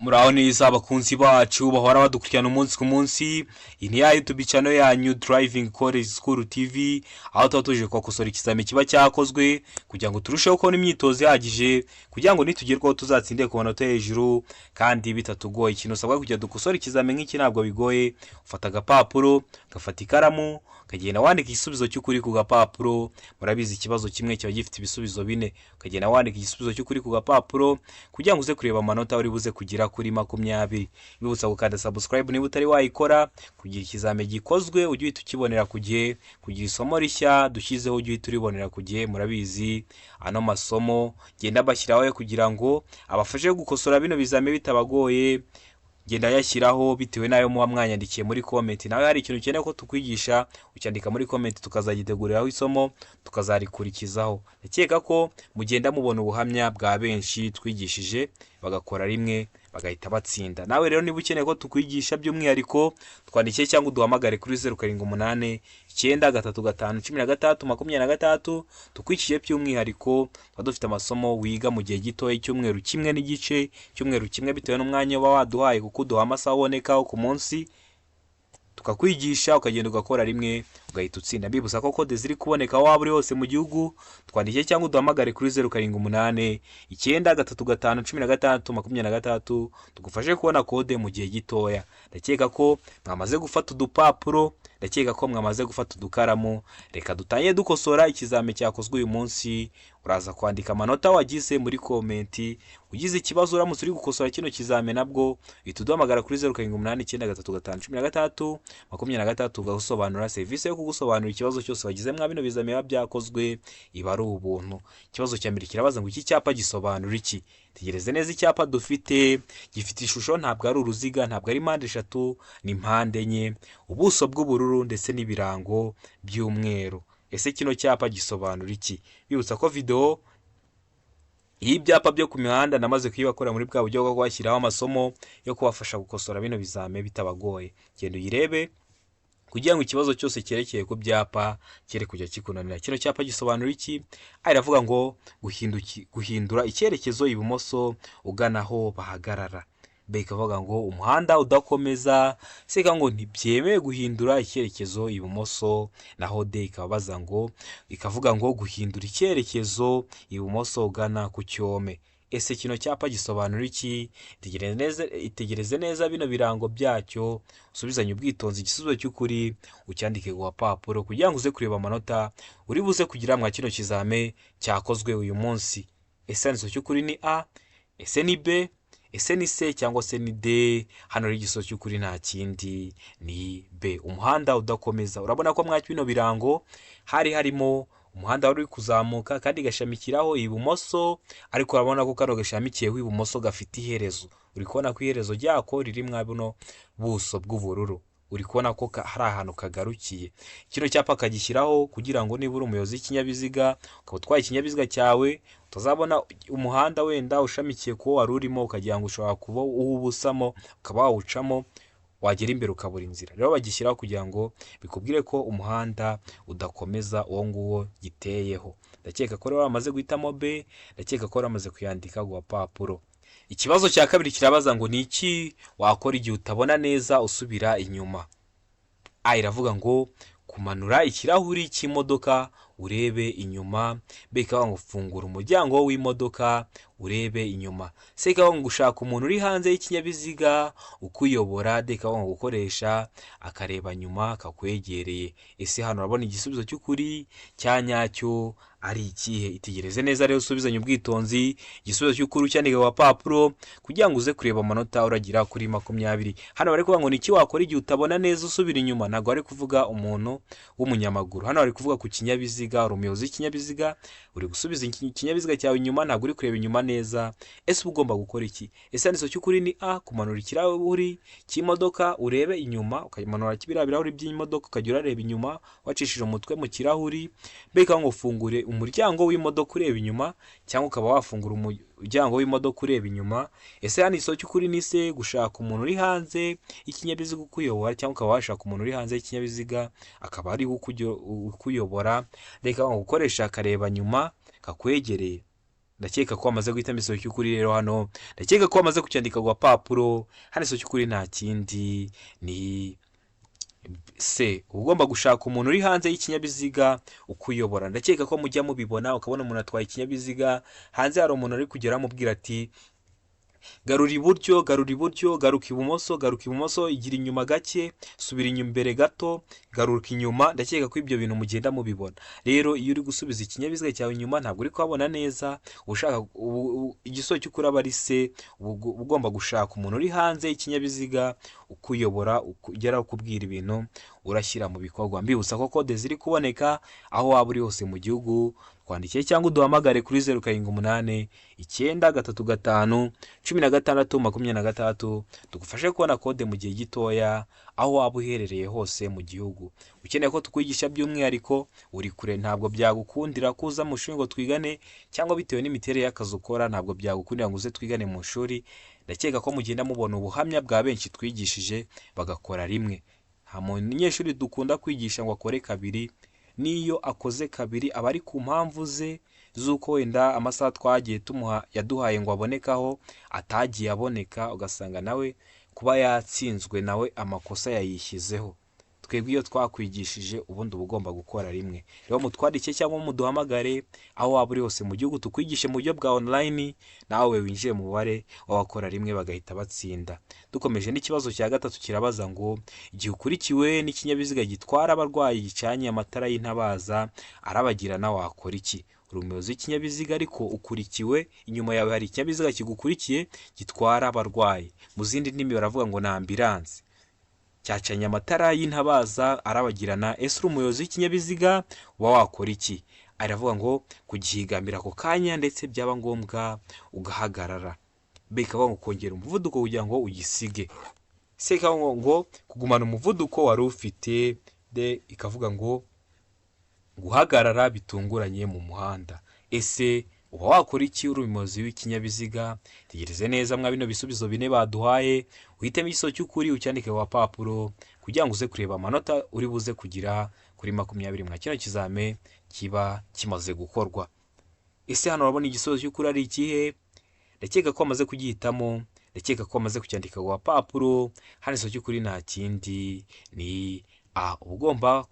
Muraho neza abakunzi bacu bahora badukurikirana umunsi ku munsi. Iyi ni ya YouTube channel yanyu Driving College School TV, aho tuba tuje kwakosora ikizami kiba cyakozwe kugira ngo turusheho kubona imyitozo ihagije kugira ngo nitugerwaho tuzatsinde ku manota hejuru kandi bitatugoye. Ikintu usabwa kugira dukosora ikizami nk'iki ntabwo bigoye. Ufata agapapuro, gafata ikaramu, ukagenda wandika igisubizo cy'ukuri ku gapapuro. Murabizi ikibazo kimwe kiba gifite ibisubizo bine. Ukagenda wandika igisubizo cy'ukuri ku gapapuro kugira ngo uze kureba amanota uri buze kugira kuri 20. Bibutsa gukanda subscribe niba utari wayikora kugira ikizame gikozwe ujye uhita ukibonera ku gihe, kugira isomo rishya dushyizeho ujye uhita uribonera ku gihe. Murabizi ano masomo genda bashyiraho kugira ngo abafashe gukosora bino bizame bitabagoye. Genda yashyiraho bitewe nayo muba mwanyandikiye muri comment. Nawe hari ikintu ukeneye ko tukwigisha ucyandika muri comment, tukazagiteguriraho isomo tukazarikurikizaho. Ndakeka ko mugenda mubona ubuhamya bwa benshi twigishije bagakora rimwe bagahita batsinda. Nawe rero niba ukeneye ko tukwigisha by'umwihariko twandikiye cyangwa uduhamagare kuri 0789 93513 tukwikije by'umwihariko. Dufite amasomo wiga mu gihe gito cy'umweru kimwe n'igice, cy'umweru kimwe bitewe n'umwanya uba waduhaye kuko duha amasaha aboneka ku munsi, tukakwigisha ukagenda ugakora rimwe ugahita utsinda. Bibuza ko code ziri kuboneka waba uri hose mu gihugu. Twandikiye cyangwa uduhamagare kuri 0789 93513 tugufashe kubona code mu gihe gitoya. Ndakeka ko mwamaze gufata udupapuro, ndakeka ko mwamaze gufata udukaramu. Reka dutanye dukosora ikizame cyakozwe uyu munsi. Uraza kwandika amanota wagize muri comment. Ugize ikibazo uramutse uri gukosora kino kizame nabwo bituduhamagara kuri 0789 ugasobanura service yo kugusobanura ikibazo cyose wagize mwa bino bizame byakozwe iba ari ubuntu. Ikibazo cya mbere kirabaza ngo iki cyapa gisobanura iki? Tegereze neza icyapa dufite, gifite ishusho ntabwo ari uruziga, ntabwo ari mpande eshatu, ni mpande enye, ubuso bw'ubururu ndetse n'ibirango by'umweru. Ese kino cyapa gisobanura iki? Bibutsa ko video y'ibyapa byo ku mihanda namaze kuyibakora muri bwa buryo bwo kwashyiraho amasomo yo kubafasha gukosora bino bizame bitabagoye. Genda uyirebe kugira ngo ikibazo cyose cyerekeye ku byapa cyere kujya kikunanira. Kino cyapa gisobanura iki? Aravuga ngo guhindura icyerekezo ibumoso ugana aho bahagarara. Bekavuga ngo umuhanda udakomeza. Seka ngo ntibyemewe guhindura icyerekezo ibumoso. Naho D ikabaza ngo ikavuga ngo guhindura icyerekezo ibumoso ugana ku cyome. Ese kino cyapa gisobanura iki? Itegereze neza bino birango byacyo, usubizanye ubwitonzi igisubizo cy'ukuri ucyandike ku papuro kugira ngo uze kureba amanota uri buze kugira mwa kino kizame cyakozwe uyu munsi. Ese niso cy'ukuri ni A, ese ni B, ese ni C cyangwa se ni D? Hano ari igisubizo cy'ukuri nta kindi ni B, umuhanda udakomeza. Urabona ko mwa bino birango harimo umuhanda wari kuzamuka kandi gashamikiraho ibumoso, ariko urabona ko kano gashamikiyeho ibumoso gafite iherezo. Uri kubona ko iherezo ryako riri mwa buno buso bw'ubururu. Uri kubona ko hari ahantu kagarukiye. Kino cyapa kagishyiraho kugira ngo niba uri umuyobozi w'ikinyabiziga ukaba utwaye ikinyabiziga cyawe utazabona umuhanda wenda ushamikiye ko wari urimo ukagira ngo ushobora kuba uwubusamo ukaba wawucamo wagera imbere ukabura inzira. Rero bagishyiraho kugira ngo bikubwire ko umuhanda udakomeza uwo nguwo giteyeho. Ndakeka ko rero bamaze guhitamo B, ndakeka ko bamaze kuyandika ku papuro. Ikibazo cya kabiri kirabaza ngo ni iki wakora igihe utabona neza usubira inyuma. A iravuga ngo kumanura ikirahuri cy'imodoka urebe inyuma. B ikavuga ngo fungura umuryango w'imodoka urebe inyuma. C ikavuga ngo gushaka umuntu uri hanze y'ikinyabiziga ukuyobora. D ikavuga ngo gukoresha akareba nyuma kakwegereye. Ese hano urabona igisubizo cy'ukuri cya nyacyo ari ikihe? Itegereze neza rero usubizanye ubwitonzi igisubizo cy'ukuri cyandika ku papuro kugira ngo uze kureba amanota uragira kuri 20. Hano bari kuvuga ngo ni iki wakora igihe utabona neza usubira inyuma. Ntabwo ari kuvuga umuntu w'umunyamaguru, hano bari kuvuga ku kinyabiziga. Umuyobozi w'ikinyabiziga uri gusubiza ikinyabiziga cyawe inyuma, ntabwo uri kureba inyuma neza. Ese ugomba gukora iki? Ese niso cy'ukuri ni A, kumanura ikirahuri cy'imodoka urebe inyuma, ukamanura birahuri by'imodoka ukajya urareba inyuma wacishije umutwe mu kirahuri. B ikavuga ngo fungure umuryango w'imodoka ureba inyuma, cyangwa ukaba wafungura umuryango w'imodoka ureba inyuma. Ese hano iso cy'ukuri ni C, gushaka umuntu uri hanze y'ikinyabiziga ukuyobora, cyangwa ukaba washaka umuntu uri hanze y'ikinyabiziga akaba ari ukuyobora. Reka gukoresha akareba nyuma kakwegereye. ndakeka ko wamaze guhitamo igisoro cy'ukuri. Rero hano ndakeka ko wamaze kucyandika ku gapapuro. Hano igisoro cy'ukuri nta kindi ni se. Ugomba gushaka umuntu uri hanze y'ikinyabiziga ukuyobora. Ndakeka ko mujya mubibona, ukabona umuntu atwaye ikinyabiziga, hanze hari umuntu ari kugera amubwira ati garura iburyo, garura iburyo, garuka ibumoso, igira inyuma gake, subira inyuma imbere gato, garuka inyuma. Ndakeka ko ibyo bintu mugenda mubibona. Rero iyo uri gusubiza ikinyabiziga cyawe inyuma ntabwo uri kuhabona neza, ushaka igisoro cy'ukuri aba ari se. Ugomba gushaka umuntu uri hanze y'ikinyabiziga ukuyobora, ugera ukubwira ibintu urashyira mu bikorwa. Mbibutsa ko kode ziri kuboneka aho waba uri hose mu gihugu. Twandikiye cyangwa uduhamagare kuri 0788 tugufashe kubona kode mu gihe gitoya aho waba uherereye hose mu gihugu. Ukeneye ko tukwigisha by'umwihariko uri kure, ntabwo byagukundira kuza mu shuri ngo twigane, cyangwa bitewe n'imiterere y'akazi ukora ntabwo byagukundira ngo uze twigane mu shuri. Ndakeka ko mugenda mubona ubuhamya bwa benshi twigishije bagakora rimwe. Nta munyeshuri dukunda kwigisha ngo akore kabiri. Niyo akoze kabiri aba ari ku mpamvu ze z'uko wenda amasaha twagiye yaduhaye ngo abonekaho atagiye aboneka, ugasanga nawe kuba yatsinzwe nawe amakosa yayishyizeho. Twebwe iyo twakwigishije ubundi uba ugomba gukora rimwe. Rero mutwandike cyangwa muduhamagare aho waba uri hose mu gihugu, tukwigishe mu buryo bwa online, nawe winjiye mu mubare w'abakora rimwe bagahita batsinda. Dukomeje n'ikibazo cya gatatu kirabaza ngo igihe ukurikiwe n'ikinyabiziga gitwara abarwayi gicanye amatara y'intabaza arabagirana wakora iki? Uri umuyobozi w'ikinyabiziga ariko ukurikiwe, inyuma yawe hari ikinyabiziga kigukurikiye gitwara abarwayi. Mu zindi ndimi baravuga ngo ni ambulance. Cyacanye amatara y'intabaza arabagirana. Ese uri umuyobozi w'ikinyabiziga uba wakora iki? Aravuga ngo kugihigamira ako kanya ndetse byaba ngombwa ugahagarara. Bikavuga ngo kongera umuvuduko kugira ngo ugisige. Se ikavuga ngo kugumana umuvuduko wari ufite. Ikavuga ngo guhagarara bitunguranye mu muhanda. Ese uba wakora iki uri umuyobozi w'ikinyabiziga? Tegereze neza mwa bino bisubizo bine baduhaye, uhitemo igisoro cy'ukuri ucyandike ku papuro kugira ngo uze kureba amanota uri buze kugira kuri 20 mwa kino kizame kiba kimaze gukorwa. Ese hano urabona igisoro cy'ukuri ari ikihe? Ndakeka ko amaze kugihitamo, ndakeka ko amaze kucyandika ku papuro. Hano igisoro cy'ukuri nta kindi ni ugomba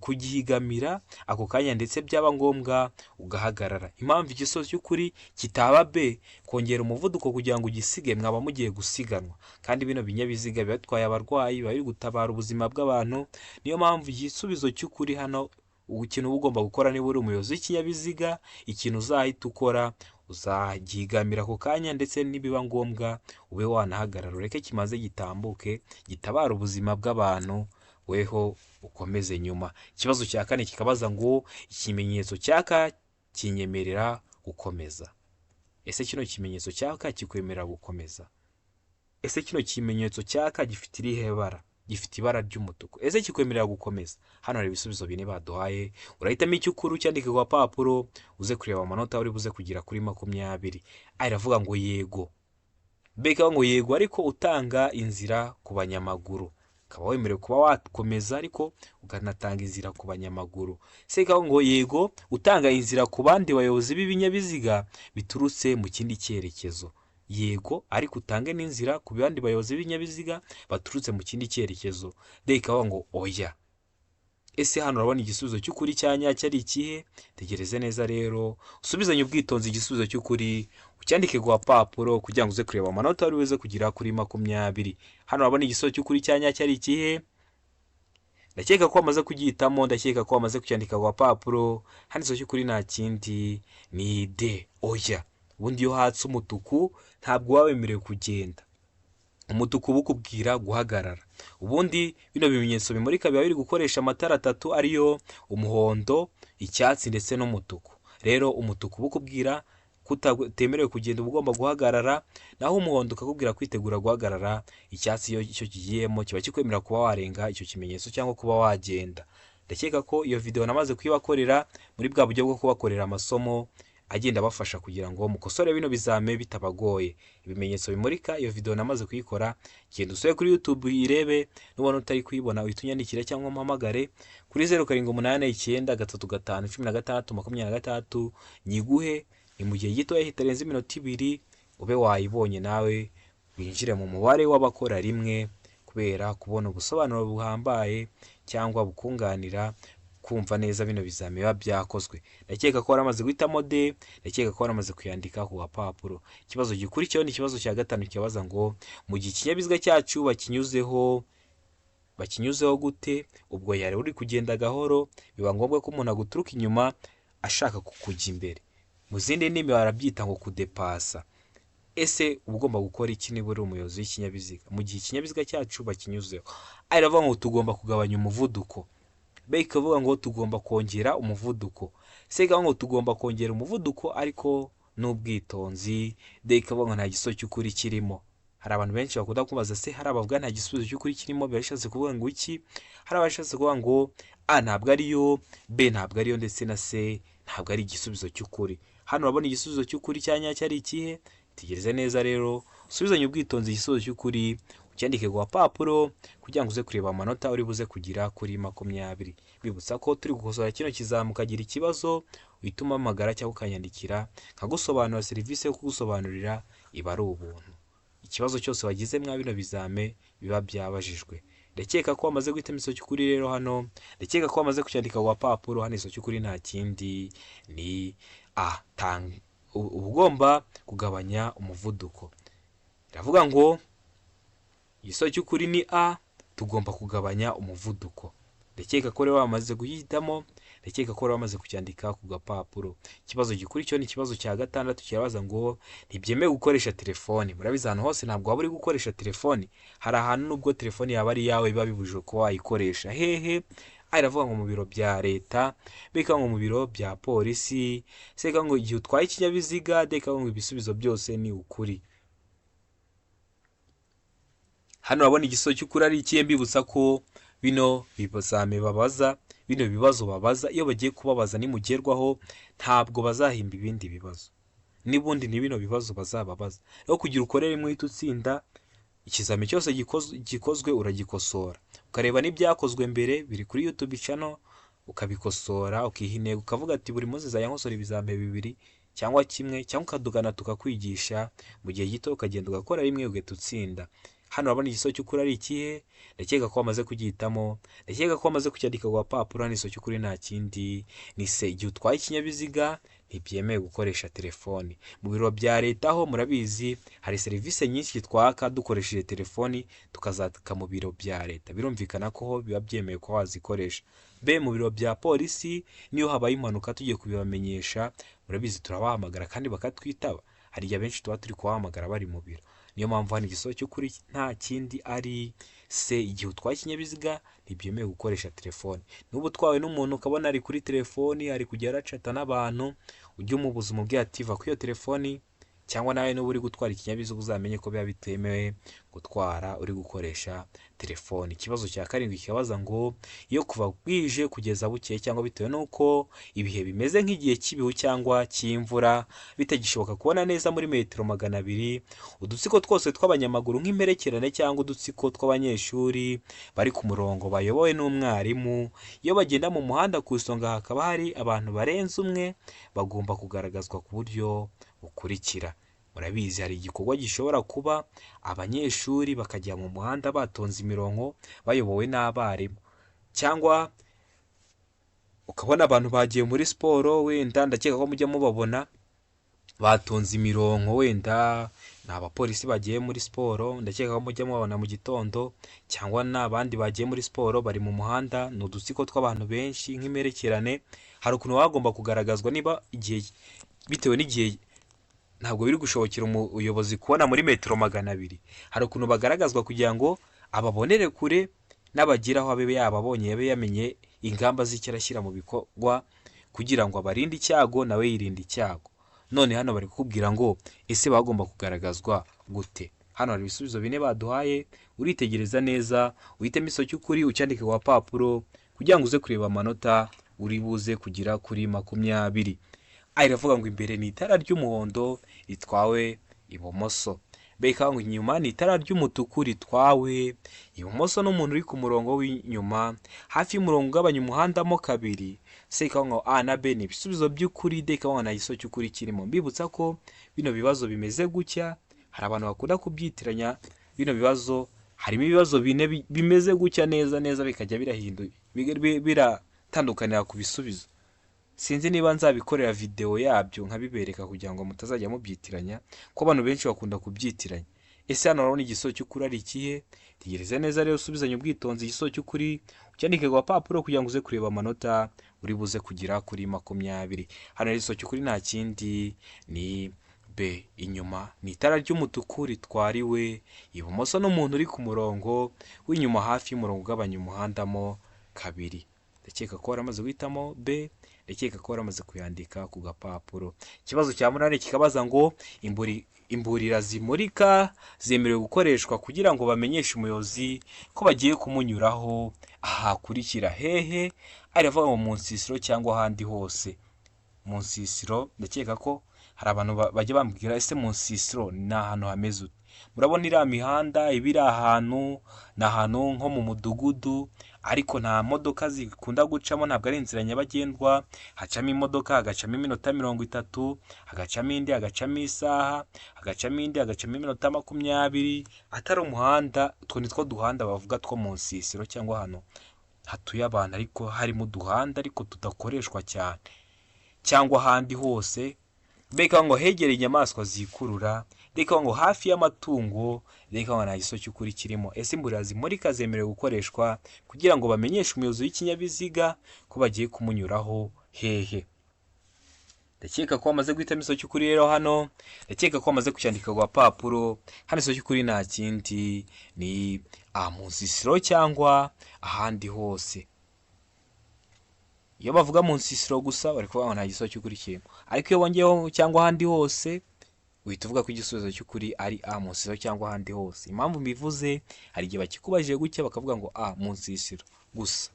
kugihigamira ako kanya ndetse byaba ngombwa ugahagarara. Impamvu igisoro cy'ukuri kitaba B, kongera umuvuduko kugira ngo ugisige, mwaba mugiye gusiganwa, kandi bino binyabiziga bibatwaye abarwayi bari gutabara ubuzima bw'abantu. Niyo mpamvu igisubizo cy'ukuri hano, ikintu uba ugomba gukora niba uri umuyobozi w'ikinyabiziga, ikintu uzahita ukora uzagihigamira ako kanya ndetse nibiba ngombwa ube wanahagarara, ureke kimaze gitambuke gitabara ubuzima bw'abantu, weho ukomeze nyuma. Ikibazo cya kane kikabaza ngo ikimenyetso cyaka kinyemerera gukomeza. Ese kino kimenyetso cyaka kikwemerera gukomeza? Ese kino kimenyetso cyaka gifite irihe bara? Gifite ibara ry'umutuku. Ese kikwemerera gukomeza? Hano hari ibisubizo bine baduhaye, urahitamo icy'ukuri ucyandike ku papuro uze kureba amanota uri buze kugira kuri 20. Aravuga ngo yego. Beka ngo yego ariko utanga inzira ku banyamaguru. Ukaba wemerewe kuba wakomeza ariko ukanatanga inzira ku banyamaguru. Seka ngo yego utanga inzira ku bandi bayobozi b'ibinyabiziga biturutse mu kindi cyerekezo. Yego ariko utange n'inzira ku bandi bayobozi b'ibinyabiziga baturutse mu kindi cyerekezo. Ikavuga ngo oya. Ese hano urabona igisubizo cy'ukuri cya nyacyo ari ikihe? Tegereze neza rero usubizanye ubwitonzi igisubizo cy'ukuri ucyandike ku papuro kugira ngo uze kureba amanota uri buze kugira kuri 20. Hano urabona igisubizo cy'ukuri cya nyacyo ari ikihe? Ndakeka ko wamaze kugihitamo, ndakeka ko wamaze kucyandika ku papuro. Hano igisubizo cy'ukuri nta kindi ni D, oya. Ubundi iyo hatse umutuku ntabwo wawemerewe kugenda. Umutuku bukubwira guhagarara. Ubundi bino bimenyetso bimurika biba biri gukoresha amatara atatu ariyo umuhondo, icyatsi ndetse n'umutuku. Rero umutuku bukubwira kutemerewe kugenda ugomba guhagarara, naho umuhondo ukakubwira kwitegura guhagarara, icyatsi iyo cyo kigiyemo kiba kikwemerera kuba warenga icyo kimenyetso cyangwa kuba wagenda. Ndakeka ko iyo video namaze kuyibakorera muri bwa buryo bwo kubakorera amasomo agenda bafasha kugira ngo mukosore bino bizame bitabagoye. Ibimenyetso bimurika iyo video namaze kuyikora, genda usubire kuri YouTube irebe, nubona utari kuyibona uhitunyandikira cyangwa umpamagare kuri 0789 335 16 26 nyiguhe ni mu gihe gitoya kitarenze iminota 2 ube wayibonye nawe winjire mu mubare w'abakora rimwe, kubera kubona ubusobanuro buhambaye cyangwa bukunganira kumva neza bino bizami biba byakozwe. Ndakeka ko waramaze guhitamo D, ndakeka ko waramaze kuyandika ku gapapuro. Ikibazo gikurikiyeho ni ikibazo cya gatanu kibaza ngo mu gihe ikinyabiziga cyacu bakinyuzeho gute, ubwo yari uri kugenda gahoro biba ngombwa ko umuntu aguturuka inyuma ashaka kukujya imbere. Mu zindi ndimi barabyita ngo kudepasa. Ese ugomba gukora iki niba uri umuyobozi w'ikinyabiziga mu gihe ikinyabiziga cyacu bakinyuzeho? Aravuga ngo tugomba kugabanya umuvuduko. B ikavuga ngo tugomba kongera umuvuduko. C ikavuga ngo tugomba kongera umuvuduko ariko n'ubwitonzi. D ikavuga ngo nta gisubizo cy'ukuri kirimo. Hari abantu benshi bakunda kubaza se hari abavuga nta gisubizo cy'ukuri kirimo birashatse kuvuga ngo iki? Hari abashatse kuvuga ngo A ntabwo ariyo, B ntabwo ariyo, ndetse na C ntabwo ari igisubizo cy'ukuri. Hano urabona igisubizo cy'ukuri cya nyacyo ari ikihe? Tegereze neza rero usubizanye ubwitonzi igisubizo cy'ukuri ucyandike ku gapapuro kugira ngo uze kureba amanota uri buze kugira kuri 20. Bibutsa ko turi gukosora kino kizamu ukagira ikibazo uhita umpamagara cyangwa ukanyandikira nkagusobanurira serivisi yo kugusobanurira iba ari ubuntu. Ikibazo cyose wagize mwa bino bizame biba byabajijwe. Ndakeka ko wamaze guhitamo isomo cy'ukuri rero hano, ndakeka ko wamaze kucyandika ku gapapuro. Hano isomo cy'ukuri nta kindi ni A. Ugomba kugabanya umuvuduko. Iravuga ngo isomo cy'ukuri ni A, tugomba kugabanya umuvuduko. Ndakeka ko rero wamaze guhitamo, ndakeka ko rero wamaze kucyandika ku gapapuro. Ikibazo gikurikiyeho ni ikibazo cya gatandatu kirabaza ngo ntibyemewe gukoresha telefoni. Murabizi ahantu hose ntabwo waba uri gukoresha telefoni. Hari ahantu nubwo telefoni yaba ari iyawe biba bibujijwe ko wayikoresha. Hehe? Iravuga ngo mu biro bya leta, beka ngo mu biro bya polisi, seka ngo igihe utwaye ikinyabiziga, deka ngo ibisubizo byose ni ukuri. Hano urabona igisozo cy'ukuri ari ikihe? Mbibutsa ko bino bibazo babaza iyo bagiye kubabaza nimugerwaho ntabwo bazahimba ibindi bibazo, nibundi ni bino bibazo bazababaza. Rero kugira ukorere mu uhita utsinda ikizami cyose gikozwe uragikosora, ukareba n'ibyakozwe mbere biri kuri YouTube channel, ukabikosora ukihine ukavuga ati buri munsi zayankosora ibizambe 2 cyangwa kimwe, cyangwa ukadugana tukakwigisha mu gihe gito ukagenda ugakora rimwe ugahita utsinda. Hano urabona igisozo cy'ukuri ari ikihe? Ndakeka ko wamaze kugihitamo, ndakeka ko wamaze kucyandika ku gapapuro. Hano igisozo cy'ukuri nta kindi ni C. Igihe utwaye ikinyabiziga ntibyemewe gukoresha telefoni. Mu biro bya leta ho murabizi hari serivisi nyinshi twaka dukoresheje telefoni tukazaka mu biro bya leta, birumvikana ko ho biba byemewe ko wazikoresha. B. Mu biro bya polisi niyo habaye impanuka tugiye kubibamenyesha, murabizi turabahamagara kandi bakatwitaba. Hari igihe benshi tuba turi kubahamagara bari mu biro. Niyo mpamvu hano igisozo cy'ukuri nta kindi ari C. Igihe utwaye ikinyabiziga ntibyemewe gukoresha telefoni. N'ubu utwawe n'umuntu ukabona ari kuri telefoni ari kujya aracata n'abantu, ujye umubuza umubwira ati va kuri iyo telefoni, cyangwa nawe n'ubu uri gutwara ikinyabiziga uzamenye ko biba bitemewe gutwara uri gukoresha telefoni. Ikibazo cya 7 kibabaza ngo iyo kuva bwije kugeza bukeye cyangwa bitewe nuko ibihe bimeze nk'igihe cy'ibihu cyangwa cy'imvura bitagishoboka kubona neza muri metero 200, udutsiko twose tw'abanyamaguru nk'imperekerane cyangwa udutsiko tw'abanyeshuri bari ku murongo bayobowe n'umwarimu, iyo bagenda mu muhanda ku isonga hakaba hari abantu barenze umwe, bagomba kugaragazwa ku buryo bukurikira. Murabizi hari igikorwa gishobora kuba abanyeshuri bakajya mu muhanda batonze imirongo bayobowe n'abarimu, cyangwa ukabona abantu bagiye muri siporo, wenda ndakeka ko mujya mubabona batonze imirongo, wenda ni abapolisi bagiye muri siporo, ndakeka ko mujya mubabona mu gitondo, cyangwa n'abandi bagiye muri siporo bari mu muhanda, ni udutsiko tw'abantu benshi nk'imperekerane. Hari ukuntu bagomba kugaragazwa niba igihe bitewe n'igihe ntabwo biri gushobokera umuyobozi kubona muri metero 200, hari ukuntu bagaragazwa kugira ngo ababonere kure n'abagiraho abe yababonye yabe yamenye ingamba z'ikirashyira mu bikorwa kugira ngo abarinde icyago nawe yirinde icyago. None hano bari kukubwira ngo ese bagomba kugaragazwa gute? Hano hari ibisubizo 4 baduhaye, uritegereza neza uhitemo isomo cy'ukuri ucyandike ku gapapuro kugira ngo uze kureba amanota uri buze kugira kuri 20. Iravuga ngo imbere ni itara ry'umuhondo ritwawe ibumoso, beka ngo inyuma ni itara ry'umutuku ritwawe ibumoso n'umuntu uri ku murongo w'inyuma hafi y'umurongo ugabanya umuhanda mo 2, se ikavuga ngo A na B ni ibisubizo by'ukuri, D ikavuga ngo nta gisubizo cy'ukuri kirimo. Mbibutsa ko bino bibazo bimeze gutya, hari abantu bakunda kubyitiranya bino bibazo, harimo ibibazo bine bimeze gutya neza neza bikajya biratandukanira ku bisubizo. Sinzi niba nzabikorera video yabyo nkabibereka kugira ngo mutazajya mubyitiranya, ko abantu benshi bakunda kubyitiranya. Ese hano urabona igisubizo cy'ukuri ari ikihe? Tegereza neza rero usubizanye ubwitonzi igisubizo cy'ukuri, ucyandike ku papuro kugira ngo uze kureba amanota uri buze kugira kuri 20. Hano igisubizo cy'ukuri nta kindi ni B. Inyuma ni itara ry'umutuku ritwariwe ibumoso n'umuntu uri ku murongo w'inyuma hafi y'umurongo ugabanya umuhanda mo kabiri. Ndakeka ko waramaze guhitamo B, ndakeka ko waramaze kuyandika ku gapapuro. Ikibazo cya 8 kikabaza ngo imburira zimurika zemerewe gukoreshwa kugira ngo bamenyeshe umuyobozi ko bagiye kumunyuraho ahakurikira hehe. Aravuga ngo mu nsisiro cyangwa ahandi hose. Mu nsisiro ndakeka ko hari abantu bajya bambwira ese mu nsisiro ni ahantu hameze ute? Murabona iriya mihanda ibiri ahantu ni ahantu nko mu mudugudu, ariko nta modoka zikunda gucamo, ntabwo ari inzira nyabagendwa, hacamo imodoka, hagacamo iminota 30, hagacamo indi, hagacamo isaha, hagacamo indi, hagacamo iminota 20, atari umuhanda. Utwo ni two duhanda bavuga two mu nsisiro cyangwa ahantu hatuye abantu ariko harimo uduhanda ariko tudakoreshwa cyane. Cyangwa ahandi hose. Beka ngo hegereye inyamaswa zikurura, reka ngo hafi y'amatungo, reka ngo nta gisubizo cy'ukuri kirimo. Ese imburira zimurika zemerewe gukoreshwa kugira ngo bamenyeshe umuyobozi w'ikinyabiziga ko bagiye kumunyuraho hehe. Ndakeka ko wamaze guhitamo igisubizo cy'ukuri rero hano, ndakeka ko wamaze kucyandika ku papuro. Hano igisubizo cy'ukuri nta kindi ni A, mu nsisiro cyangwa ahandi hose. Iyo bavuga mu nsisiro gusa bari kuvuga ngo nta gisubizo cy'ukuri kirimo, ariko iyo wongeyeho cyangwa ahandi hose uhita uvuga ko igisubizo cy'ukuri ari A, mu nsisiro cyangwa ahandi hose. Impamvu mbivuze, hari igihe bakikubajije gutya bakavuga ngo A, mu nsisiro gusa.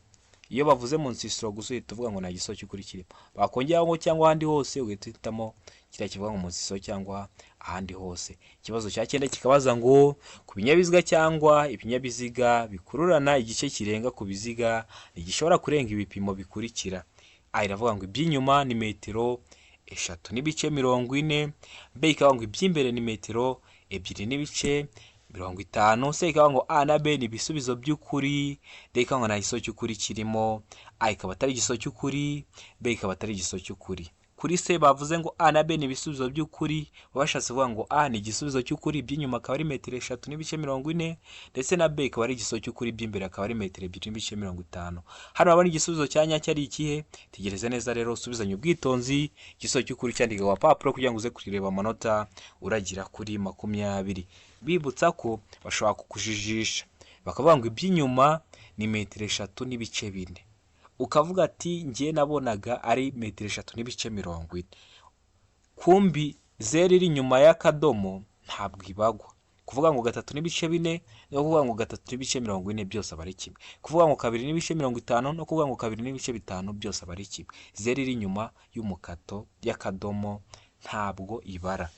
Iyo bavuze mu nsisiro gusa uhita uvuga ngo nta gisubizo cy'ukuri kirimo. Bakongeraho ngo cyangwa ahandi hose uhita uhitamo kiriya kivuga ngo mu nsisiro cyangwa ahandi hose. Ikibazo cya 9 kikabaza ngo ku binyabiziga cyangwa ibinyabiziga bikururana igice kirenga ku biziga ntigishobora kurenga ibipimo bikurikira. A iravuga ngo iby'inyuma ni metero 3.40, B ikavuga ngo iby'imbere ni metero 2.50, C ikavuga ngo A na B ni ibisubizo by'ukuri, D ikavuga ngo nta gisubizo cy'ukuri kirimo, A ikaba atari igisubizo cy'ukuri, B ikaba atari igisubizo cy'ukuri. Kuri C bavuze ngo A na B ni ibisubizo by'ukuri, babashatse kuvuga ngo A ni igisubizo cy'ukuri, iby'inyuma akaba ari metero 3.40, ndetse na B ikaba ari igisubizo cy'ukuri, iby'imbere akaba ari metero 2.50. Hano babona igisubizo cya nyacyo ari ikihe? Tegereza neza rero usubizanye ubwitonzi igisubizo cy'ukuri cyandika ku papuro kugira ngo uze kureba amanota uragira kuri 20. Bibutsa ko bashobora kukujijisha bakavuga ngo iby'inyuma ni metero 3.4, ukavuga ati ngiye nabonaga ari metero 3.40, kumbi zero iri inyuma y'akadomo ntabwo ibagwa. Kuvuga ngo 3.4 no kuvuga ngo 3.40 byose aba ari kimwe. Kuvuga ngo 2.50 no kuvuga ngo 2.5 byose aba ari kimwe. Zero iri inyuma y'umukato y'akadomo ntabwo ibara.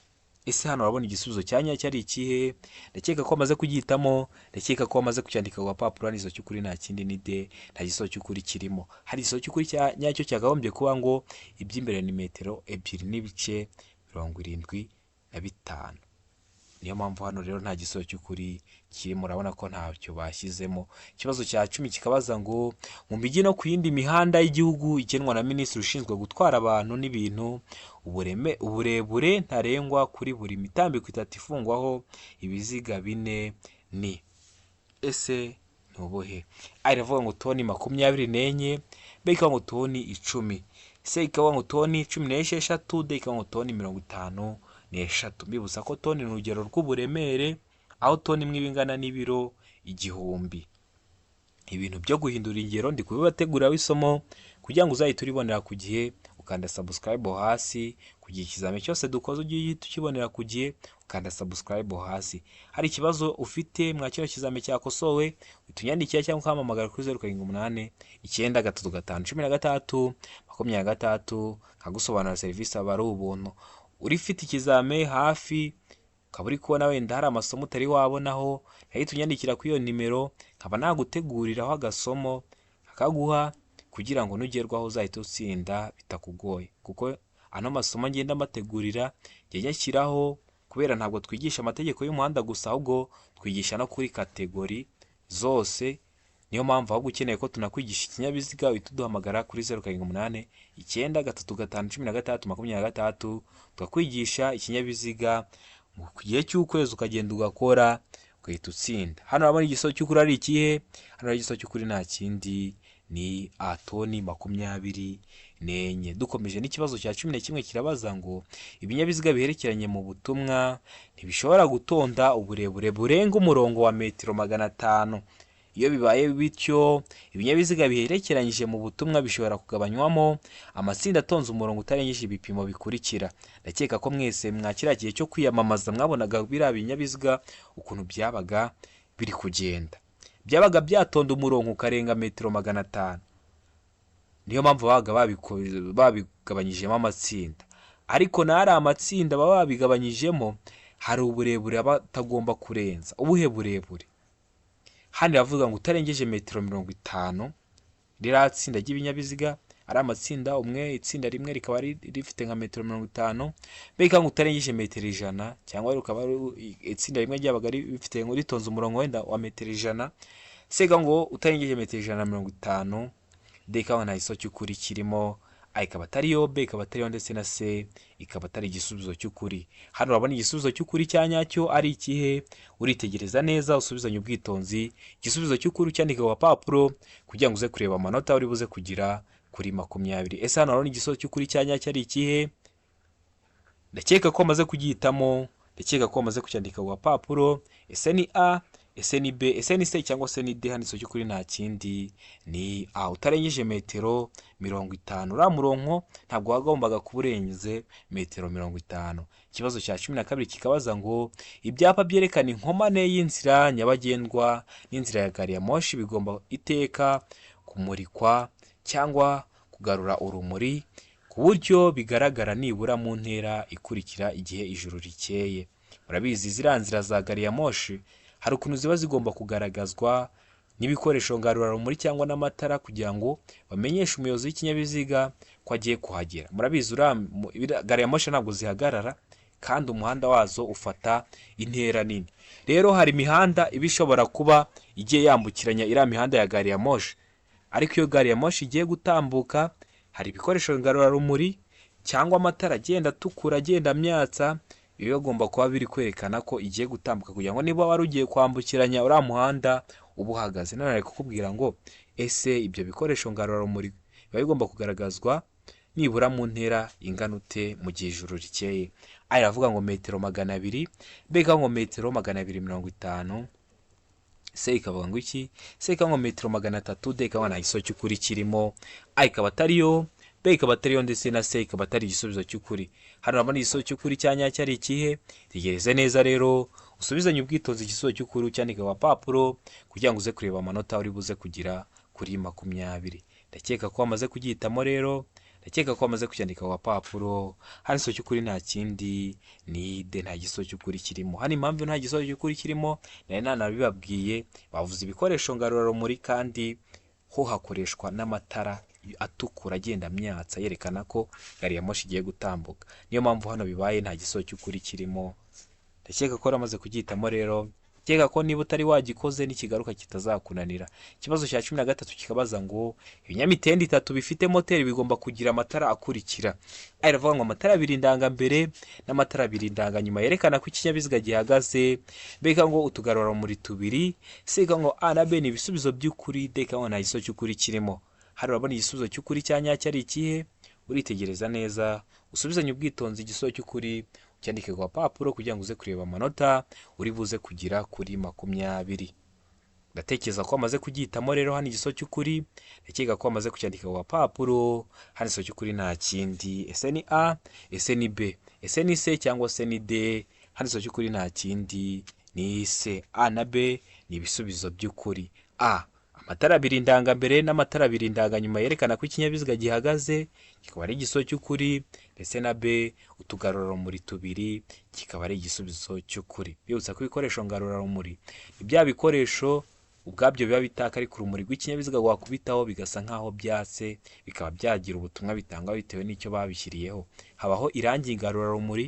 Ese hano urabona igisubizo cya nyacyo ari ikihe? Ndakeka ko wamaze kugihitamo, ndakeka ko wamaze kucyandika ku papuro. N'izo cy'ukuri nta kindi ni D, nta gisubizo cy'ukuri kirimo. Hari igisubizo cy'ukuri cya nyacyo cyagahombye kuba ngo iby'imbere ni metero 2.75. Niyo mpamvu hano rero nta gisubizo cy'ukuri kirimo, urabona ko ntacyo bashyizemo. Ikibazo cya 10 kikabaza ngo mu mijyi no ku yindi mihanda y'igihugu igenwa na minisitiri ushinzwe gutwara abantu n'ibintu, uburebure ntarengwa kuri buri mitambiko 3 ifungwaho ibiziga 4 ni. Ese ntubuhe? A iravuga ngo toni 24, B ikavuga ngo toni 10, C ikavuga ngo toni 16, D ikavuga ngo toni 50 n'eshatu. Mbibutsa ko toni ni urugero rw'uburemere, aho toni imwe bingana n'ibiro 1000. Ibintu byo guhindura ingero ndi kubibategurira isomo kugira ngo uzahite uribonera ku gihe, ukanda subscribe hasi kugira ikizame cyose dukoze ugiye tukibonera ku gihe, ukanda subscribe hasi. Hari ikibazo ufite mwakiro kizame cyakosowe, utunyandikira cyangwa ukampamagara kuri 078 935 13 kagusobanura serivisi aba ari ubuntu. Urifite ikizame hafi ukaba uri kubona wenda hari amasomo utari wabonaho, yahita unyandikira kuri iyo nimero nkaba naguteguriraho agasomo akaguha kugira ngo nugerwaho uzahite utsinda bitakugoye, kuko ano masomo ngenda mbategurira njya nshyiraho, kubera ntabwo twigisha amategeko y'umuhanda gusa, ahubwo twigisha no kuri kategori zose. Niyo mpamvu ahubwo ukeneye ko tunakwigisha ikinyabiziga uhita uduhamagara kuri 0789931626, tukakwigisha ikinyabiziga mu gihe cy'ukwezi, ukagenda ugakora ugahita utsinda. Hano urabona igisozo cy'ukuri ari ikihe? Hano igisozo cy'ukuri nta kindi ni atoni 24. Dukomeje n'ikibazo cya 11 kirabaza ngo ibinyabiziga biherekeranye mu butumwa ntibishobora gutonda uburebure burenga umurongo wa metero 500. Iyo bibaye bityo, ibinyabiziga biherekeranyije mu butumwa bishobora kugabanywamo amatsinda atonze umurongo utarengeje ibipimo bikurikira. Ndakeka ko mwese mwakira gihe cyo kwiyamamaza mwabonaga biriya binyabiziga ukuntu byabaga biri kugenda, byabaga byatonda umurongo ukarenga metero 500. Niyo mpamvu babaga babigabanyijemo amatsinda, ariko n'ari amatsinda baba babigabanyijemo hari uburebure batagomba kurenza. Ubuhe burebure? Hano iravuga ngo utarengeje metero 50. Ririya tsinda ry'ibinyabiziga ari amatsinda, itsinda rimwe rikaba rifite nka metero 50, mbega ngo utarengeje metero 100, cyangwa rukaba itsinda rimwe ryabaga rifite ngo ritonze umurongo wenda wa metero 100, sega ngo utarengeje metero 150. Deka nta gisozo cy'ukuri kirimo, A ikaba atari yo, B ikaba atari yo, ndetse na C ikaba atari igisubizo cy'ukuri. Hano urabona igisubizo cy'ukuri cya nyacyo ari ikihe? Uritegereza neza, usubizanye ubwitonzi igisubizo cy'ukuri cyandika ku papuro kugira ngo uze kureba amanota uri buze kugira kuri 20. Ese hano urabona igisubizo cy'ukuri cya nyacyo ari ikihe? Ndakeka ko amaze kugihitamo, ndakeka ko amaze kucyandika ku papuro. Ese ni A, ese ni B, ese ni C, cyangwa se ni D? Hano igisubizo cy'ukuri nta kindi ni A, utarengeje metero 50. Uriya murongo ntabwo wagombaga kuba urenze metero 50. Ikibazo cya 12 kikabaza ngo ibyapa byerekana inkomane y'inzira nyabagendwa n'inzira ya gari ya moshi bigomba iteka kumurikwa cyangwa kugarura urumuri ku buryo bigaragara nibura mu ntera ikurikira igihe ijuru rikeye. Murabizi ziriya nzira za gari ya moshi hari ukuntu ziba zigomba kugaragazwa n'ibikoresho ngarurarumuri cyangwa n'amatara kugira ngo bamenyeshe umuyobozi w'ikinyabiziga ko agiye kuhagera. Murabizi gari ya moshi ntabwo zihagarara kandi umuhanda wazo ufata intera nini. Rero hari imihanda iba ishobora kuba igiye yambukiranya iriya mihanda ya gari ya moshi, ariko iyo gari ya moshi igiye gutambuka hari ibikoresho ngarurarumuri cyangwa amatara agenda atukura agenda amyatsa, biba bigomba kuba biri kwerekana ko igiye gutambuka kugira ngo niba wari ugiye kwambukiranya uriya muhanda uba uhagaze. None ari kukubwira ngo ese ibyo bikoresho ngarurarumuri biba bigomba kugaragazwa nibura mu ntera ingana ute mu gihe ijuru rikeye? A iravuga ngo metero 200, B ikavuga ngo metero 250, C ikavuga ngo iki? C ikavuga ngo metero 300, D ikavuga nta gisozo cy'ukuri kirimo. A ikaba atari yo, B ikaba atari yo, ndetse na C ikaba atari igisubizo cy'ukuri. Hano urabona igisubizo cy'ukuri cya nyacyo ari ikihe? Tegereze neza rero, usubizanye ubwitonzi igisubizo cy'ukuri cyandika ku papuro kugira ngo uze kureba amanota uri buze kugira kuri 20. Ndakeka ko wamaze kugihitamo rero, ndakeka ko wamaze kucyandika ku papuro. Hano igisubizo cy'ukuri nta kindi ni D, nta gisozo cy'ukuri kirimo. Hano impamvu nta gisozo cy'ukuri kirimo nari nanabibabwiye, bavuze ibikoresho ngarurarumuri kandi ho hakoreshwa n'amatara atukura agenda amyatsa yerekana ko gari ya moshi igiye gutambuka. Niyo mpamvu hano bibaye nta gisozo cy'ukuri kirimo. Ndakeka ko ramaze kugihitamo rero, ndakeka ko niba utari wagikoze n'ikigaruka kitazakunanira. Ikibazo cya 13 kikabaza ngo ibinyamitende 3 bifite moteri bigomba kugira amatara akurikira. A iravuga ngo amatara 2 ndangambere n'amatara 2 ndanganyuma yerekana ko ikinyabiziga gihagaze. B ikavuga ngo utugarurarumuri 2. C ikavuga ngo A na B ni ibisubizo by'ukuri. D ikavuga ngo nta gisozo cy'ukuri kirimo. Hano urabona igisubizo cy'ukuri cya nyacyo ari ikihe? Uritegereza neza, usubizanye ubwitonzi igisubizo cy'ukuri cyandike ku papuro kugira ngo uze kureba amanota uri buze kugira kuri 20. Ndatekereza ko amaze kugihitamo rero. Hano igisubizo cy'ukuri ndakeka ko amaze kucyandika ku papuro. Hano igisubizo cy'ukuri nta kindi, ese ni A, ese ni B, ese ni C, cyangwa se ni D? Hano igisubizo cy'ukuri nta kindi ni C. A na B ni ibisubizo by'ukuri. A, amatara 2 ndangambere n'amatara 2 ndanganyuma yerekana ko ikinyabiziga gihagaze, kikaba ari igisubizo cy'ukuri, ndetse na B, utugarurarumuri 2 kikaba ari igisubizo cy'ukuri. Bibutsa ko ibikoresho ngarurarumuri ni bya bikoresho ubwabyo biba bitaka, ariko urumuri rw'ikinyabiziga rwakubitaho bigasa nk'aho byatse, bikaba byagira ubutumwa bitanga bitewe n'icyo babishyiriyeho. Habaho irangi ngarurarumuri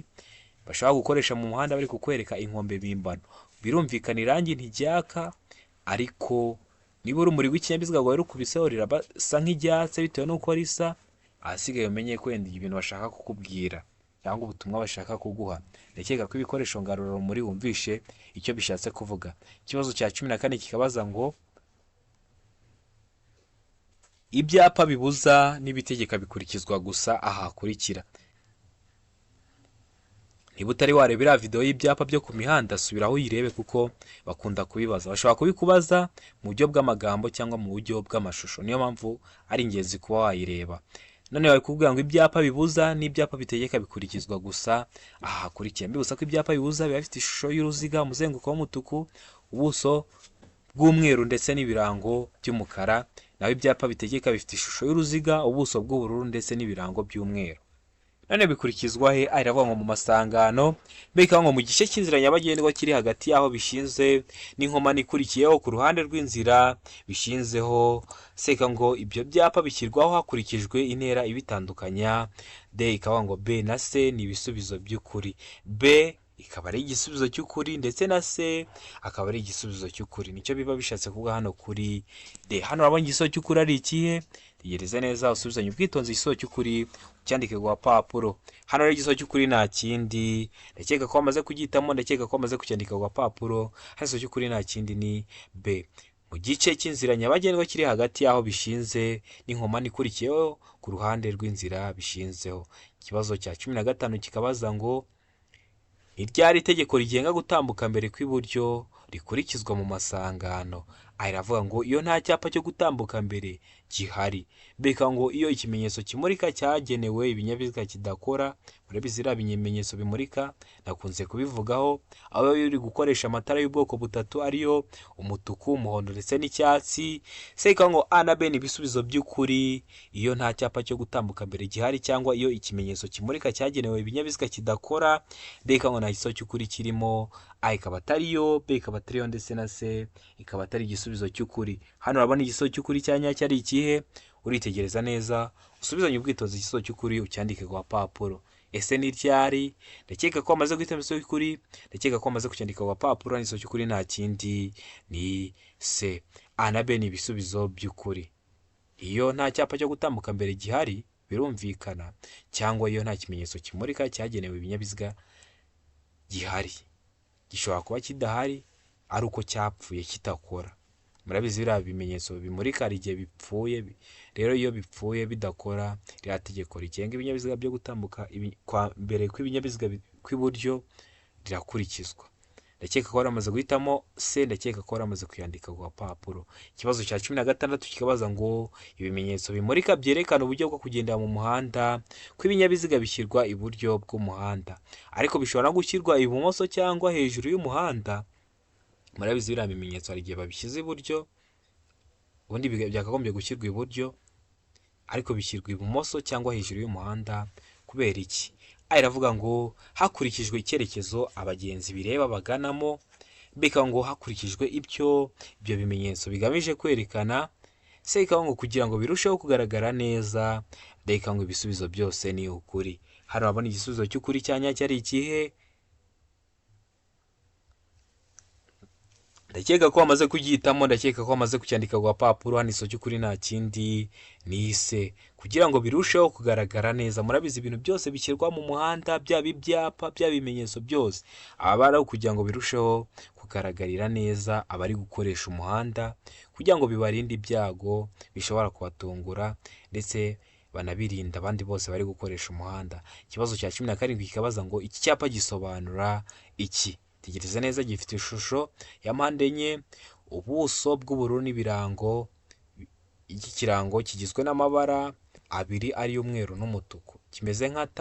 bashobora gukoresha mu muhanda bari kukwereka inkombe mpimbano. Birumvikana irangi ntiryaka, ariko niba urumuri rw'ikinyabiziga rwawe rukubiseho rirasa nk'iryatse bitewe n'uko risa, ahasigaye umenye ko wenda ibintu bashaka kukubwira cyangwa ubutumwa bashaka kuguha. Ndakeka ko ibikoresho ngarurarumuri wumvishe icyo bishatse kuvuga. Ikibazo cya 14 kikabaza ngo ibyapa bibuza n'ibitegeka bikurikizwa gusa aha hakurikira. Niba utari wareba iriya video y'ibyapa byo ku mihanda, subiraho uyirebe kuko bakunda kubibaza. Bashobora kubikubaza mu buryo bw'amagambo cyangwa mu buryo bw'amashusho, niyo mpamvu ari ingenzi kuba wayireba. None bari kuvuga ngo ibyapa bibuza n'ibyapa bitegeka bikurikizwa gusa aha hakurikira. Mbibutsa ko ibyapa bibuza biba bifite ishusho y'uruziga, umuzenguruko w'umutuku, ubuso bw'umweru ndetse n'ibirango by'umukara. Naho ibyapa bitegeka bifite ishusho y'uruziga, ubuso bw'ubururu ndetse n'ibirango by'umweru. None bikurikizwa he? Aravuga ngo mu masangano, mbega ngo mu gice cy'inzira nyabagendwa kiri hagati y'aho bishinze n'inkomane ikurikiyeho ku ruhande rw'inzira bishinzeho. Seka ngo ibyo byapa bishyirwaho hakurikijwe intera ibitandukanya. D ikavuga ngo B na C ni ibisubizo by'ukuri. B ikaba ari igisubizo cy'ukuri ndetse na C akaba ari igisubizo cy'ukuri. Nicyo biba bishatse kuvuga hano kuri D. Hano urabona igisubizo cy'ukuri ari ikihe? Tegereza neza usubizanye ubwitonzi igisubizo cy'ukuri cyandike ku gapapuro. Hano rero igisubizo cy'ukuri nta kindi, ndakeka ko wamaze kugitamo, ndakeka ko wamaze kucyandika ku gapapuro. Hano igisubizo cy'ukuri nta kindi ni B. Mu gice cy'inzira nyabagendwa kiri hagati y'aho bishinze n'inkomane ikurikiyeho ku ruhande rw'inzira bishinzeho. Ikibazo cya 15 kikabaza ngo iryari itegeko rigenga gutambuka mbere kw'iburyo rikurikizwa mu masangano. Aravuga ngo iyo nta cyapa cyo gutambuka mbere gihari. Beka ngo iyo ikimenyetso kimurika cyagenewe ibinyabiziga kidakora. Murabizi iriya bimenyetso bimurika nakunze kubivugaho, aho biri gukoresha amatara y'ubwoko butatu ariyo umutuku, umuhondo ndetse n'icyatsi. Seka ngo A na B ni ibisubizo by'ukuri iyo nta cyapa cyo gutambuka mbere gihari, cyangwa iyo ikimenyetso kimurika cyagenewe ibinyabiziga kidakora. Beka ngo nta gisubizo cy'ukuri kirimo. A ikaba atariyo, B ikaba atariyo ndetse na C ikaba atari igisubizo cy'ukuri. Hano urabona igisubizo cy'ukuri cya nyacyo ari ikihe? Uritegereza neza usubizanye ubwitonzi igisubizo cy'ukuri ucyandike ku gapapuro. Ese ni ryari? Ndakeka ko wamaze guhitamo igisubizo cy'ukuri, ndakeka ko wamaze kucyandika ku gapapuro. Igisubizo cy'ukuri nta kindi ni C. A na B ni ibisubizo by'ukuri iyo nta cyapa cyo gutambuka mbere gihari, birumvikana, cyangwa iyo nta kimenyetso kimurika cyagenewe ibinyabiziga gihari. Gishobora kuba kidahari ari uko cyapfuye kitakora. Murabizi biriya bimenyetso bimurika hari igihe bipfuye. Rero iyo bipfuye bidakora, rya tegeko rigenga ibinyabiziga byo gutambuka mbere kw'ibinyabiziga kw'iburyo rirakurikizwa. Ndakeka ko waramaze guhitamo C, ndakeka ko waramaze kuyandika ku gapapuro. Ikibazo cya 16 kikabaza ngo ibimenyetso bimurika byerekana uburyo bwo kugendera mu muhanda kw'ibinyabiziga bishyirwa iburyo bw'umuhanda, ariko bishobora no gushyirwa ibumoso cyangwa hejuru y'umuhanda. Murabizi biriya bimenyetso hari igihe babishyize iburyo, ubundi byakagombye gushyirwa iburyo, ariko bishyirwa ibumoso cyangwa hejuru y'umuhanda. Kubera iki? Aravuga ngo hakurikijwe icyerekezo abagenzi bireba baganamo. Beka ngo hakurikijwe ibyo bimenyetso bigamije kwerekana. Seka ngo kugira ngo birusheho kugaragara neza. Beka ngo ibisubizo byose ni ukuri. Hano urabona igisubizo cy'ukuri cya nyacyo ari ikihe? Ndakeka ko wamaze kugihitamo, ndakeka ko wamaze kucyandika ku gapapuro. Hano igisubizo cy'ukuri nta kindi ni C, kugira ngo birusheho kugaragara neza. Murabizi ibintu byose bishyirwa mu muhanda, byaba ibyapa, byaba ibimenyetso byose, aba ari kugira ngo birusheho kugaragarira neza abari gukoresha umuhanda, kugira ngo bibarinde ibyago bishobora kubatungura ndetse banabirinda abandi bose bari gukoresha umuhanda. Ikibazo cya 17 kikabaza ngo iki cyapa gisobanura iki? Tegereza neza, gifite ishusho ya mpande enye, ubuso bw'ubururu n'ibirango. Iki kirango kigizwe n'amabara abiri ari umweru n'umutuku, kimeze nka T,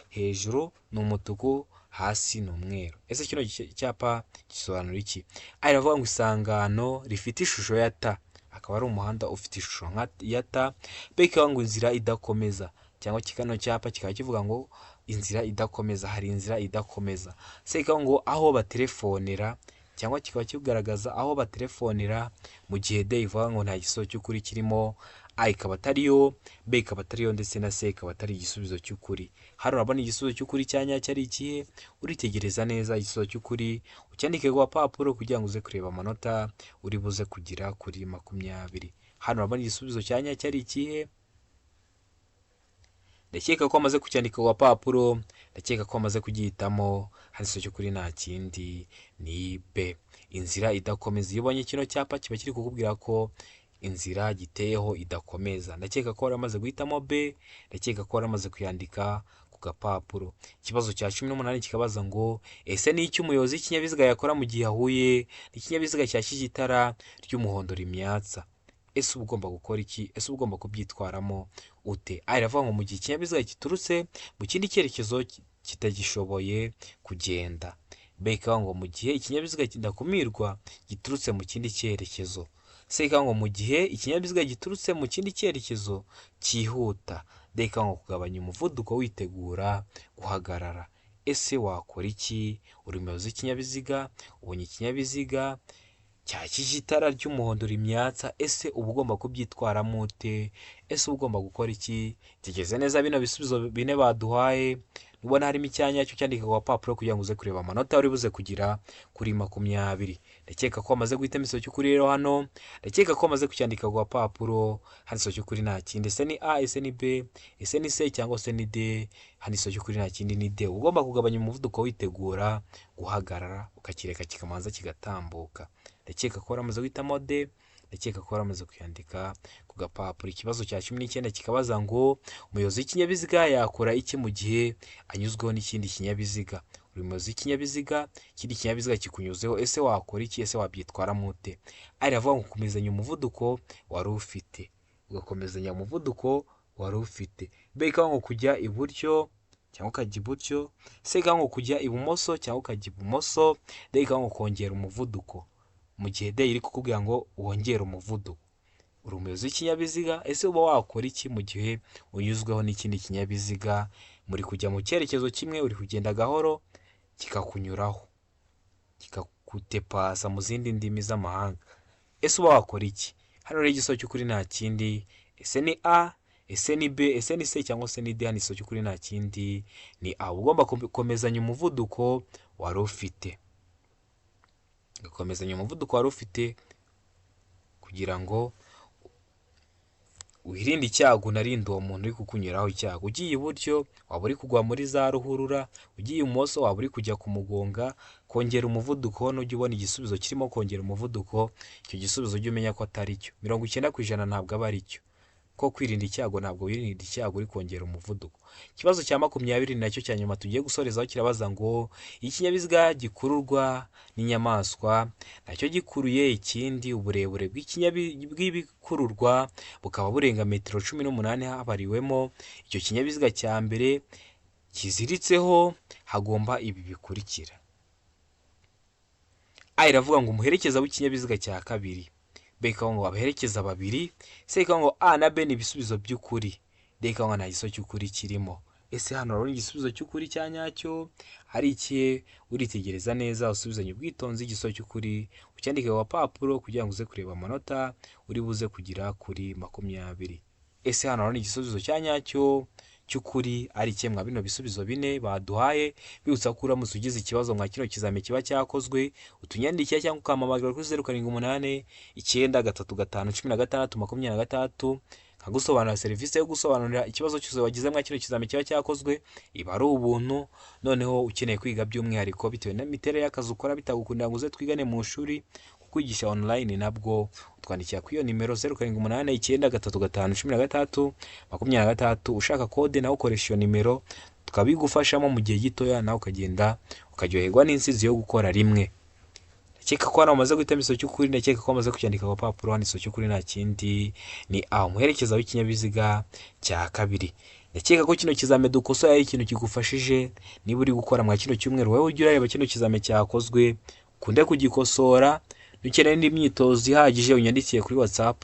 hejuru ni umutuku, hasi ni umweru. Ese kino cyapa gisobanura iki? Aravuga ngo isangano rifite ishusho ya T, akaba ari umuhanda ufite ishusho ya T. Beka ngo inzira idakomeza, cyangwa kino cyapa kikaba kivuga ngo inzira idakomeza, hari inzira idakomeza. Seka ngo aho batelefonera cyangwa kikaba kigaragaza aho batelefonera mu gihe D ivuga ngo nta gisubizo cy'ukuri kirimo, A ikaba atariyo, B ikaba atariyo ndetse na C ikaba atari igisubizo cy'ukuri. Hano urabona igisubizo cy'ukuri cya nyacyo ari ikihe, uritegereza neza igisubizo cy'ukuri ucyandike ku gapapuro kugira ngo uze kureba amanota uri buze kugira kuri 20. Hano urabona igisubizo cya nyacyo ari ikihe, ndakeka ko amaze kucyandika ku gapapuro, ndakeka ko amaze kugihitamo. Hano igisubizo cy'ukuri nta kindi ni B, inzira idakomeza. Iyo ubonye kino cyapa kiba kiri kukubwira ko inzira giteyeho idakomeza. Ndakeka ko wari amaze guhitamo B, ndakeka ko wari amaze kuyandika ku gapapuro. Ikibazo cya 18 kikabaza ngo ese ni iki umuyobozi w'ikinyabiziga yakora mu gihe ahuye n'ikinyabiziga cyashije itara ry'umuhondo rimyatsa? Ese uba ugomba gukora iki? Ese uba ugomba kubyitwaramo ute? A iravuga ngo mu gihe ikinyabiziga giturutse mu kindi cyerekezo kitagishoboye kugenda. B ikavuga ngo mu gihe ikinyabiziga kidakumirwa giturutse mu kindi cyerekezo. C ikavuga ngo mu gihe ikinyabiziga giturutse mu kindi cyerekezo cyihuta. D ikavuga ngo kugabanya umuvuduko witegura guhagarara. Ese wakora iki? Uri umuyobozi w'ikinyabiziga, ubonye ikinyabiziga cyakije itara ry'umuhondo rimyatsa, ese uba ugomba kubyitwaramo ute? Ese uba ugomba gukora iki? Tegeze neza bino bisubizo bine baduhaye, nubona harimo icyanya cyo cyandika ku gapapuro kugira ngo uze kureba amanota uri buze kugira kuri 20. Ndakeka ko amaze guhitamo igisubizo cy'ukuri rero hano, ndakeka ko amaze kucyandika ku gapapuro. Hano igisubizo cy'ukuri nta kindi, ese ni A, ese ni B, ese ni C cyangwa se ni D. Hano igisubizo cy'ukuri nta kindi ni D. Ugomba kugabanya umuvuduko witegura guhagarara, ukakireka kikamanza kigatambuka. Ndakeka ko waramaze guhitamo D, ndakeka ko waramaze kuyandika ku gapapuro. Ikibazo cya 19 kikabaza ngo umuyobozi w'ikinyabiziga yakora iki mu gihe anyuzweho n'ikindi kinyabiziga? Uri umuyobozi w'ikinyabiziga, ikindi kinyabiziga kikunyuzeho, ese wakora iki? Ese wabyitwaramo ute? A iravuga ngo gukomezanya umuvuduko wari ufite, ugakomezanya umuvuduko wari ufite. B ikavuga ngo kujya iburyo cyangwa ukajya iburyo. C ikavuga ngo kujya ibumoso cyangwa ukajya ibumoso. D ikavuga ngo kongera umuvuduko. Mu gihe D iri kukubwira ngo wongere umuvuduko, uri umuyobozi w'ikinyabiziga, ese uba wakora iki mu gihe unyuzweho n'ikindi kinyabiziga? Muri kujya mu cyerekezo kimwe, uri kugenda gahoro, kikakunyuraho, kikakutepasa mu zindi ndimi z'amahanga. Ese uba wakora iki? Hano rero igisubizo cy'ukuri nta kindi, ese ni A, ese ni B, ese ni C cyangwa se ni D. Hano igisubizo cy'ukuri nta kindi ni A. Ugomba gukomezanya umuvuduko wari ufite, ugakomezanya umuvuduko wari ufite kugira ngo wirinde icyago unarinde uwo muntu uri kukunyuraho icyago. Ugiye iburyo waba uri kugwa muri za ruhurura, ugiye ibumoso waba uri kujya kumugonga. Kongera umuvuduko, nujya ubona igisubizo kirimo kongera umuvuduko, icyo gisubizo ujye umenya ko atari cyo. 90% ntabwo aba ari cyo, ko kwirinda icyago ntabwo wirinda icyago uri kongera umuvuduko. Ikibazo cya 20 nacyo cya nyuma tugiye gusorezaho kirabaza ngo ikinyabiziga gikururwa n'inyamaswa nacyo gikuruye ikindi, uburebure bw'ibikururwa bukaba burenga metero 18 habariwemo icyo kinyabiziga cya mbere kiziritseho, hagomba ibi bikurikira. A iravuga ngo umuherekeza w'ikinyabiziga cya kabiri. B ikavuga ngo abaherekeza babiri. C ikavuga ngo A na B ni ibisubizo by'ukuri. D ikavuga ngo nta gisubizo cy'ukuri kirimo. Ese hano urabona igisubizo cy'ukuri cya nyacyo ari ikihe? Uritegereza neza, usubizanye ubwitonzi igisubizo cy'ukuri ucyandike ku gapapuro kugira ngo uze kureba amanota uri buze kugira kuri 20. Ese hano urabona igisubizo cya nyacyo cy'ukuri ari ikihe mwa bino bisubizo bine baduhaye? Bibutsa ko uramutse ugize ikibazo mwa kino kizame kiba cyakozwe, utunyandikira cyangwa ukamamagara kuri 078 935 16 26 nkagusobanurira serivisi yo gusobanurira ikibazo cyose wagize mwa kino kizame kiba cyakozwe. Iba ari ubuntu. Noneho ukeneye kwiga by'umwihariko bitewe n'imiterere y'akazi ukora bitagukundira ngo uze twigane mu shuri, kwigisha online nabwo utwandikira kuri iyo nimero 078 935 16 26. Ushaka kode nawe ukoresha iyo nimero tukabigufashamo mu gihe gitoya, nawe ukagenda ukaryoherwa n'insizi yo gukora rimwe. Ndakeka ko hano umaze guhitamo igisubizo cy'ukuri, ndakeka ko umaze kucyandika ku gapapuro. Hano igisubizo cy'ukuri nta kindi ni A, umuherekeza w'ikinyabiziga cya kabiri. Ndakeka ko kino kizame dukosoye ari ikintu kigufashije. Niba uri gukora mwa kino cyumweru, wowe ujye urareba kino kizame cyakozwe, kunde kugikosora. Nukeneye n'imyitozo ihagije unyandikiye kuri WhatsApp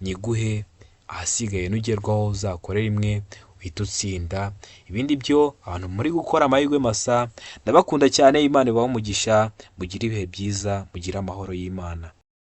nyiguhe, ahasigaye nugerwaho uzakore rimwe uhita utsinda. Ibindi byo abantu muri gukora amahirwe masa, ndabakunda cyane, Imana ibahe umugisha, mugire ibihe byiza, mugire amahoro y'Imana.